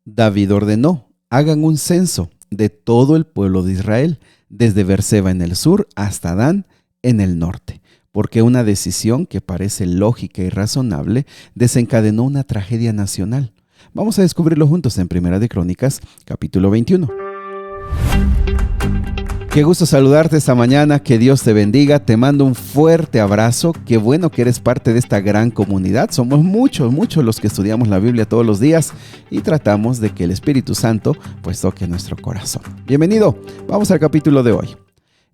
David ordenó: hagan un censo de todo el pueblo de Israel, desde Beerseba en el sur hasta Dan en el norte, porque una decisión que parece lógica y razonable desencadenó una tragedia nacional. Vamos a descubrirlo juntos en Primera de Crónicas, capítulo 21. Qué gusto saludarte esta mañana, que Dios te bendiga, te mando un fuerte abrazo, qué bueno que eres parte de esta gran comunidad. Somos muchos los que estudiamos la Biblia todos los días y tratamos de que el Espíritu Santo pues toque nuestro corazón. Bienvenido, vamos al capítulo de hoy.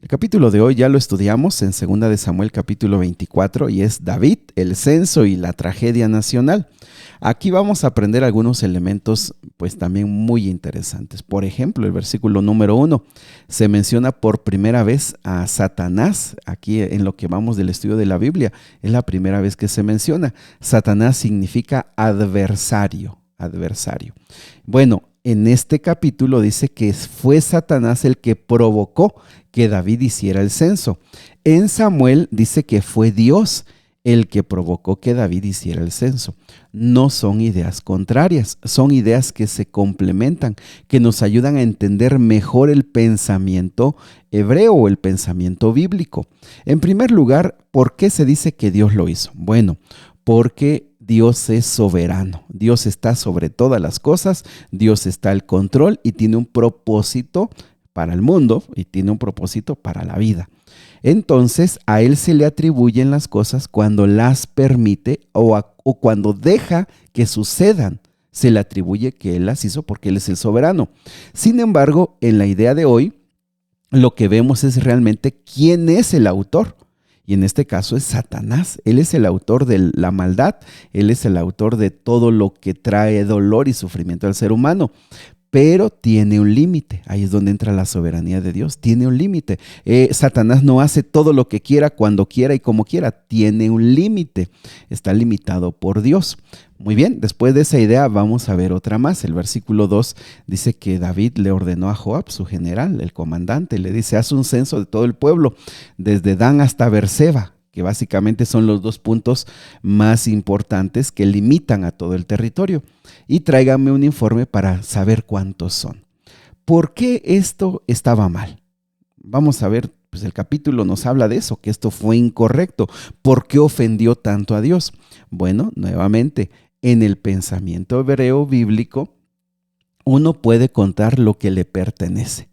El capítulo de hoy ya lo estudiamos en 2 de Samuel capítulo 24 y es David, el censo y la tragedia nacional. Aquí vamos a aprender algunos elementos pues también muy interesantes. Por ejemplo, el versículo número 1 se menciona por primera vez a Satanás. Aquí en lo que vamos del estudio de la Biblia es la primera vez que se menciona. Satanás significa adversario. Bueno, en este capítulo dice que fue Satanás el que provocó que David hiciera el censo. En Samuel dice que fue Dios el que provocó que David hiciera el censo. No son ideas contrarias, son ideas que se complementan, que nos ayudan a entender mejor el pensamiento hebreo o el pensamiento bíblico. En primer lugar, ¿por qué se dice que Dios lo hizo? Bueno, porque Dios es soberano, Dios está sobre todas las cosas, Dios está al control y tiene un propósito para el mundo y tiene un propósito para la vida. Entonces a Él se le atribuyen las cosas cuando las permite o cuando deja que sucedan. Se le atribuye que Él las hizo porque Él es el soberano. Sin embargo, en la idea de hoy, lo que vemos es realmente quién es el autor. Y en este caso es Satanás. Él es el autor de la maldad. Él es el autor de todo lo que trae dolor y sufrimiento al ser humano. Pero tiene un límite. Ahí es donde entra la soberanía de Dios. Tiene un límite. Satanás no hace todo lo que quiera, cuando quiera y como quiera. Tiene un límite. Está limitado por Dios. Muy bien, después de esa idea vamos a ver otra más. El versículo 2 dice que David le ordenó a Joab, su general, el comandante, le dice: haz un censo de todo el pueblo, desde Dan hasta Beerseba, que básicamente son los dos puntos más importantes que limitan a todo el territorio. Y tráigame un informe para saber cuántos son. ¿Por qué esto estaba mal? Vamos a ver, pues el capítulo nos habla de eso, que esto fue incorrecto. ¿Por qué ofendió tanto a Dios? Bueno, nuevamente, en el pensamiento hebreo bíblico, uno puede contar lo que le pertenece.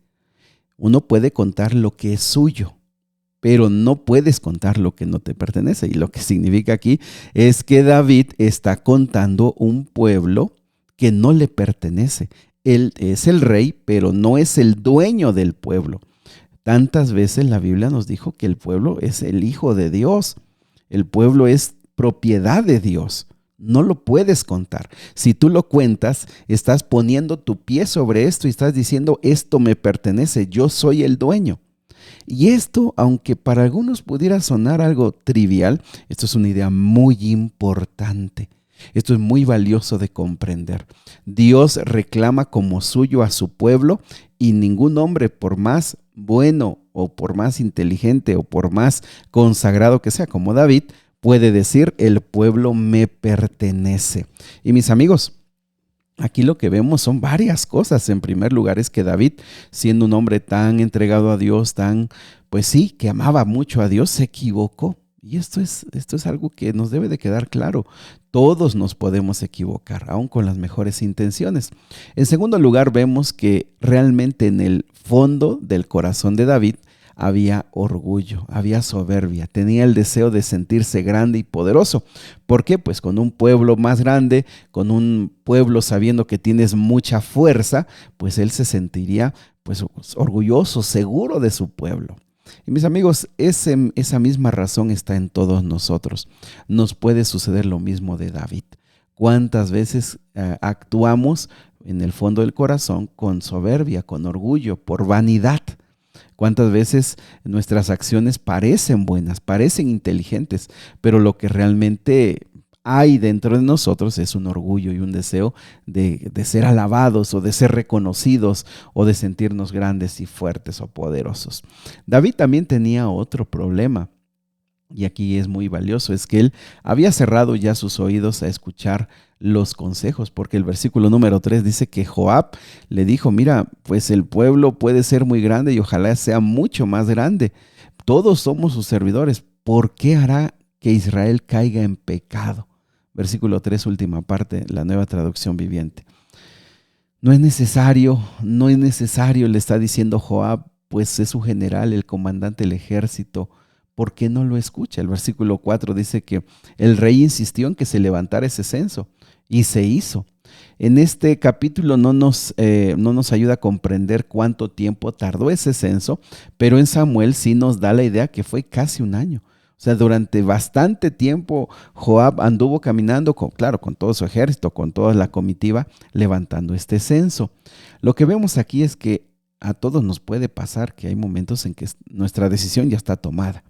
Uno puede contar lo que es suyo, pero no puedes contar lo que no te pertenece. Y lo que significa aquí es que David está contando un pueblo que no le pertenece. Él es el rey, pero no es el dueño del pueblo. Tantas veces la Biblia nos dijo que el pueblo es el hijo de Dios. El pueblo es propiedad de Dios. No lo puedes contar. Si tú lo cuentas, estás poniendo tu pie sobre esto y estás diciendo: esto me pertenece, yo soy el dueño. Y esto, aunque para algunos pudiera sonar algo trivial, esto es una idea muy importante. Esto es muy valioso de comprender. Dios reclama como suyo a su pueblo y ningún hombre, por más bueno o por más inteligente o por más consagrado que sea, como David, puede decir: el pueblo me pertenece. Y mis amigos, aquí lo que vemos son varias cosas. En primer lugar es que David, siendo un hombre tan entregado a Dios, pues sí, que amaba mucho a Dios, se equivocó. Y esto es algo que nos debe de quedar claro. Todos nos podemos equivocar, aun con las mejores intenciones. En segundo lugar, vemos que realmente en el fondo del corazón de David había orgullo, había soberbia, tenía el deseo de sentirse grande y poderoso. ¿Por qué? Pues con un pueblo más grande, con un pueblo sabiendo que tienes mucha fuerza, pues él se sentiría pues orgulloso, seguro de su pueblo. Y mis amigos, esa misma razón está en todos nosotros. Nos puede suceder lo mismo de David. ¿Cuántas veces actuamos en el fondo del corazón con soberbia, con orgullo, por vanidad? ¿Cuántas veces nuestras acciones parecen buenas, parecen inteligentes, pero lo que realmente hay dentro de nosotros es un orgullo y un deseo de ser alabados o de ser reconocidos o de sentirnos grandes y fuertes o poderosos? David también tenía otro problema. y aquí es muy valioso, es que él había cerrado ya sus oídos a escuchar los consejos, porque el versículo número 3 dice que Joab le dijo, mira, pues el pueblo puede ser muy grande y ojalá sea mucho más grande. Todos somos sus servidores. ¿Por qué hará que Israel caiga en pecado? Versículo 3, última parte, la Nueva Traducción Viviente. No es necesario, no es necesario, le está diciendo Joab, pues es su general, el comandante del ejército. ¿Por qué no lo escucha? El versículo 4 dice que el rey insistió en que se levantara ese censo y se hizo. En este capítulo no nos ayuda a comprender cuánto tiempo tardó ese censo, pero en Samuel sí nos da la idea que fue casi un año. O sea, durante bastante tiempo Joab anduvo caminando, claro, con todo su ejército, con toda la comitiva, levantando este censo. Lo que vemos aquí es que a todos nos puede pasar que hay momentos en que nuestra decisión ya está tomada.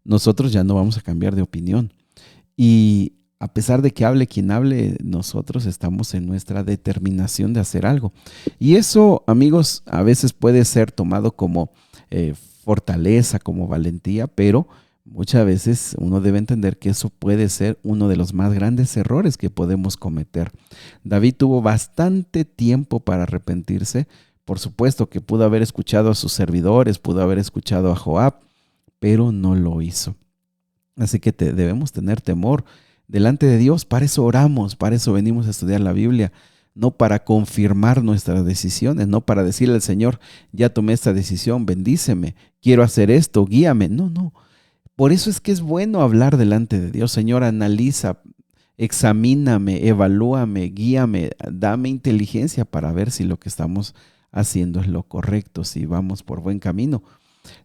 Nosotros ya no vamos a cambiar de opinión. Y a pesar de que hable quien hable, nosotros estamos en nuestra determinación de hacer algo. Y eso, amigos, a veces puede ser tomado como fortaleza, como valentía, pero muchas veces uno debe entender que eso puede ser uno de los más grandes errores que podemos cometer. David tuvo bastante tiempo para arrepentirse. Por supuesto que pudo haber escuchado a sus servidores, pudo haber escuchado a Joab, pero no lo hizo. Así que debemos tener temor delante de Dios. Para eso oramos, para eso venimos a estudiar la Biblia, no para confirmar nuestras decisiones, no para decirle al Señor, ya tomé esta decisión, bendíceme, quiero hacer esto, guíame. No, no. Por eso es que es bueno hablar delante de Dios. Señor, analiza, examíname, evalúame, guíame, dame inteligencia para ver si lo que estamos haciendo es lo correcto, si vamos por buen camino.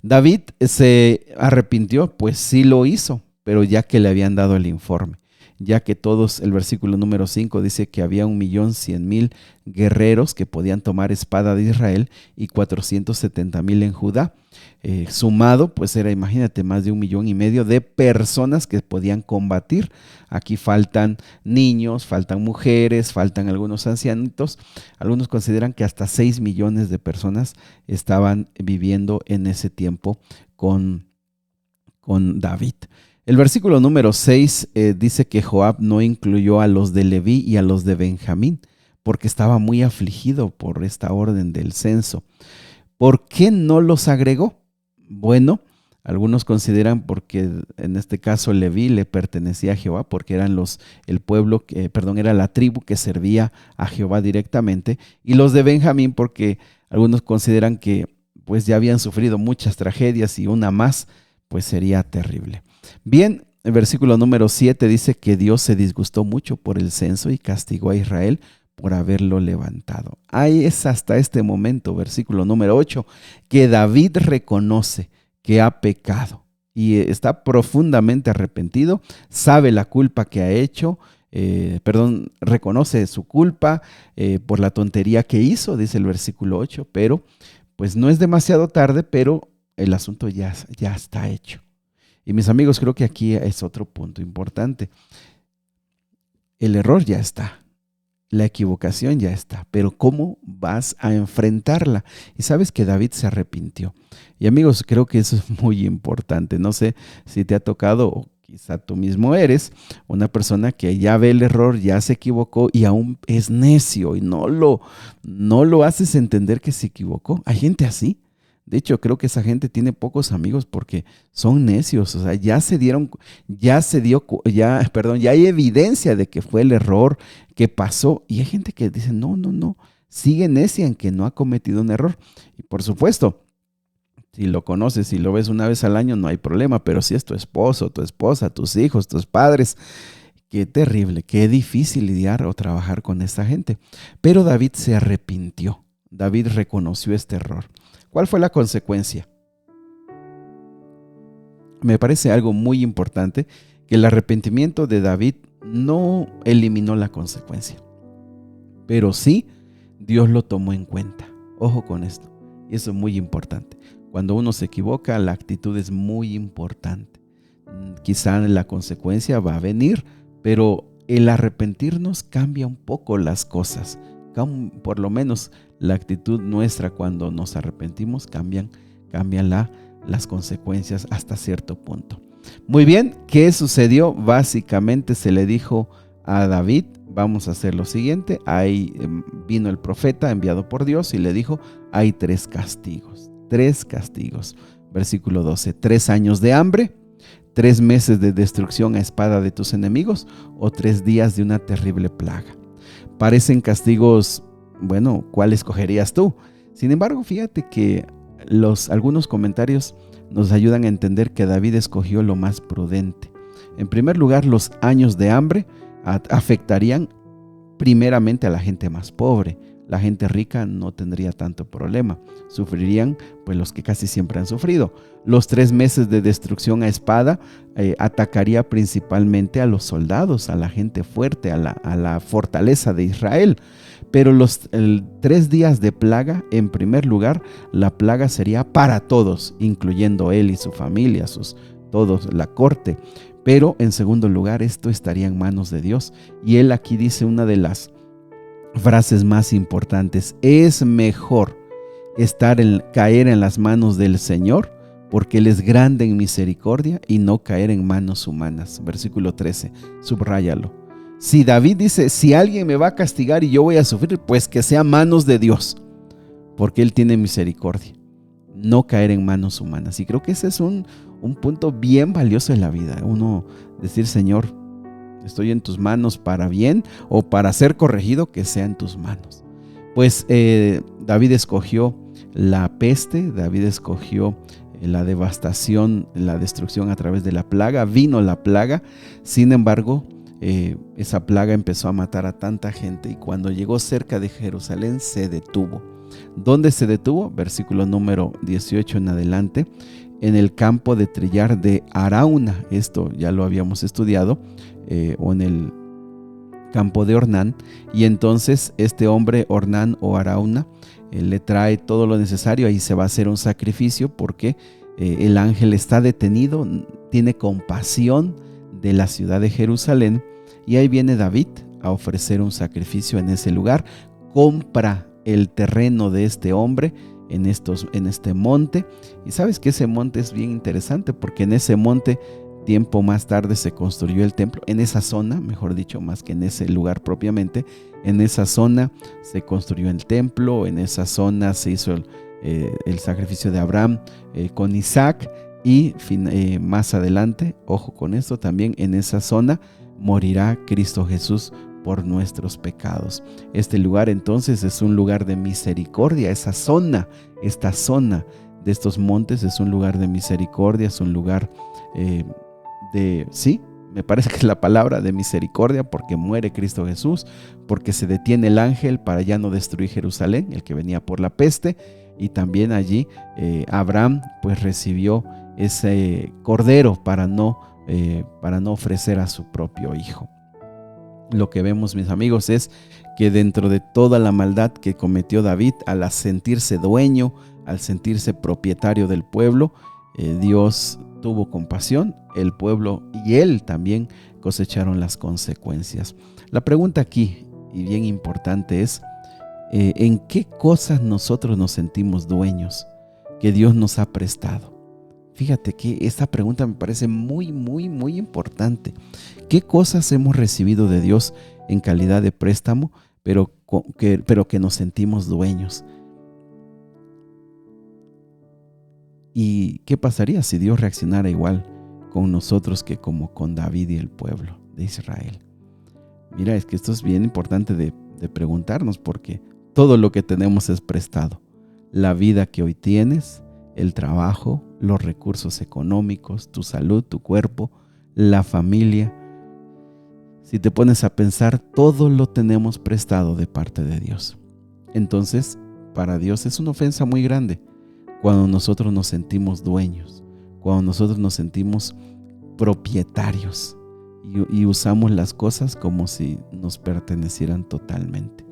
David se arrepintió, pues sí lo hizo, pero ya que le habían dado el informe, ya que todos, el versículo número 5 dice que había 1.100.000 guerreros que podían tomar espada de Israel y 470.000 en Judá. Sumado, pues era, imagínate, más de 1,5 millones de personas que podían combatir. Aquí faltan niños, faltan mujeres, faltan algunos ancianitos. Algunos consideran que hasta 6 millones de personas estaban viviendo en ese tiempo con David. El versículo número 6 dice que Joab no incluyó a los de Leví y a los de Benjamín, porque estaba muy afligido por esta orden del censo. ¿Por qué no los agregó? Bueno, algunos consideran porque en este caso Leví le pertenecía a Jehová, porque eran era la tribu que servía a Jehová directamente, y los de Benjamín porque algunos consideran que pues ya habían sufrido muchas tragedias y una más pues sería terrible. Bien, el versículo número 7 dice que Dios se disgustó mucho por el censo y castigó a Israel por haberlo levantado. Ahí es hasta este momento, versículo número 8, que David reconoce que ha pecado y está profundamente arrepentido, sabe la culpa que ha hecho, reconoce su culpa por la tontería que hizo, dice el versículo 8, pero pues no es demasiado tarde, pero el asunto ya está hecho. Y mis amigos, creo que aquí es otro punto importante. El error ya está. La equivocación ya está, pero ¿cómo vas a enfrentarla? Y sabes que David se arrepintió. Y amigos, creo que eso es muy importante. No sé si te ha tocado, o quizá tú mismo eres, una persona que ya ve el error, ya se equivocó y aún es necio y no lo haces entender que se equivocó. Hay gente así. De hecho, creo que esa gente tiene pocos amigos porque son necios. O sea, ya hay evidencia de que fue el error que pasó. Y hay gente que dice, no, sigue necia en que no ha cometido un error. Y por supuesto, si lo conoces, si lo ves una vez al año, no hay problema. Pero si es tu esposo, tu esposa, tus hijos, tus padres, qué terrible, qué difícil lidiar o trabajar con esta gente. Pero David se arrepintió. David reconoció este error. ¿Cuál fue la consecuencia? Me parece algo muy importante que el arrepentimiento de David no eliminó la consecuencia, pero sí Dios lo tomó en cuenta. Ojo con esto, y eso es muy importante. Cuando uno se equivoca, la actitud es muy importante. Quizá la consecuencia va a venir, pero el arrepentirnos cambia un poco las cosas. Por lo menos la actitud nuestra cuando nos arrepentimos cambian las consecuencias hasta cierto punto. Muy bien, ¿qué sucedió? Básicamente se le dijo a David, vamos a hacer lo siguiente. Ahí vino el profeta enviado por Dios y le dijo, hay 3 castigos. 3 castigos. Versículo 12, 3 años de hambre, 3 meses de destrucción a espada de tus enemigos o 3 días de una terrible plaga. Parecen castigos, bueno, ¿cuál escogerías tú? Sin embargo, fíjate que algunos comentarios nos ayudan a entender que David escogió lo más prudente. En primer lugar, los años de hambre afectarían primeramente a la gente más pobre. La gente rica no tendría tanto problema. Sufrirían pues los que casi siempre han sufrido. Los 3 meses de destrucción a espada atacaría principalmente a los soldados, a la gente fuerte, a la fortaleza de Israel. Pero los 3 días de plaga, en primer lugar, la plaga sería para todos, incluyendo él y su familia, todos, la corte. Pero en segundo lugar, esto estaría en manos de Dios. Y él aquí dice una de las frases más importantes: es mejor caer en las manos del Señor, porque Él es grande en misericordia, y no caer en manos humanas. Versículo 13, subráyalo. Si David dice, si alguien me va a castigar y yo voy a sufrir, pues que sea manos de Dios, porque Él tiene misericordia, no caer en manos humanas. Y creo que ese es un punto bien valioso en la vida. Uno decir, Señor, estoy en tus manos para bien o para ser corregido, que sea en tus manos. Pues David escogió la peste, David escogió la devastación, la destrucción a través de la plaga. Vino la plaga, sin embargo, esa plaga empezó a matar a tanta gente, y cuando llegó cerca de Jerusalén se detuvo. ¿Dónde se detuvo? Versículo número 18 en adelante. En el campo de trillar de Arauna. Esto ya lo habíamos estudiado, o en el campo de Ornán. Y entonces este hombre, Ornán o Arauna, le trae todo lo necesario. Ahí se va a hacer un sacrificio porque el ángel está detenido, tiene compasión de la ciudad de Jerusalén. Y ahí viene David a ofrecer un sacrificio en ese lugar. Compra el terreno de este hombre en este monte. Y sabes que ese monte es bien interesante, porque en ese monte, tiempo más tarde, se construyó el templo. En esa zona, mejor dicho, más que en ese lugar propiamente, en esa zona se construyó el templo. En esa zona se hizo el sacrificio de Abraham con Isaac. Y más adelante, ojo con esto, también en esa zona morirá Cristo Jesús por nuestros pecados. Este lugar entonces es un lugar de misericordia. Esta zona de estos montes es un lugar de misericordia, es un lugar me parece que es la palabra, de misericordia, porque muere Cristo Jesús, porque se detiene el ángel para ya no destruir Jerusalén, el que venía por la peste. Y también allí Abraham pues recibió ese cordero para no ofrecer a su propio hijo. Lo que vemos, mis amigos, es que dentro de toda la maldad que cometió David, al sentirse dueño, al sentirse propietario del pueblo, Dios tuvo compasión, el pueblo y él también cosecharon las consecuencias. La pregunta aquí, y bien importante, es ¿en qué cosas nosotros nos sentimos dueños que Dios nos ha prestado? Fíjate que esta pregunta me parece muy, muy, muy importante. ¿Qué cosas hemos recibido de Dios en calidad de préstamo, pero que nos sentimos dueños? ¿Y qué pasaría si Dios reaccionara igual con nosotros que como con David y el pueblo de Israel? Mira, es que esto es bien importante de preguntarnos, porque todo lo que tenemos es prestado. La vida que hoy tienes, el trabajo, los recursos económicos, tu salud, tu cuerpo, la familia. Si te pones a pensar, todo lo tenemos prestado de parte de Dios. Entonces, para Dios es una ofensa muy grande cuando nosotros nos sentimos dueños, cuando nosotros nos sentimos propietarios y usamos las cosas como si nos pertenecieran totalmente.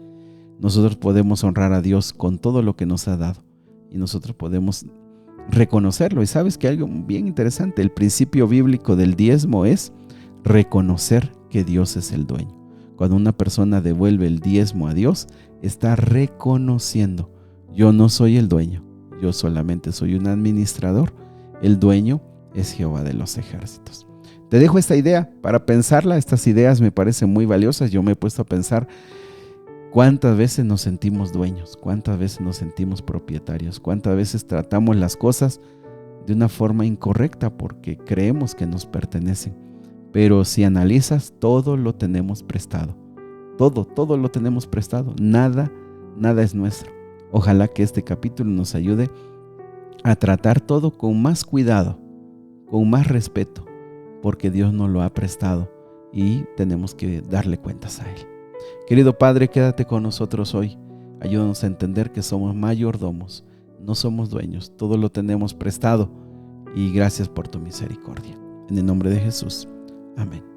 Nosotros podemos honrar a Dios con todo lo que nos ha dado, y nosotros podemos reconocerlo. Y sabes que algo bien interesante, el principio bíblico del diezmo es reconocer que Dios es el dueño. Cuando una persona devuelve el diezmo a Dios, está reconociendo: yo no soy el dueño, yo solamente soy un administrador. El dueño es Jehová de los ejércitos. Te dejo esta idea para pensarla. Estas ideas me parecen muy valiosas. Yo me he puesto a pensar cuántas veces nos sentimos dueños, cuántas veces nos sentimos propietarios, cuántas veces tratamos las cosas de una forma incorrecta porque creemos que nos pertenecen. Pero si analizas, todo lo tenemos prestado. Todo lo tenemos prestado. Nada es nuestro. Ojalá que este capítulo nos ayude a tratar todo con más cuidado, con más respeto, porque Dios nos lo ha prestado y tenemos que darle cuentas a Él. Querido Padre, quédate con nosotros hoy. Ayúdanos a entender que somos mayordomos, no somos dueños, todo lo tenemos prestado y gracias por tu misericordia. En el nombre de Jesús. Amén.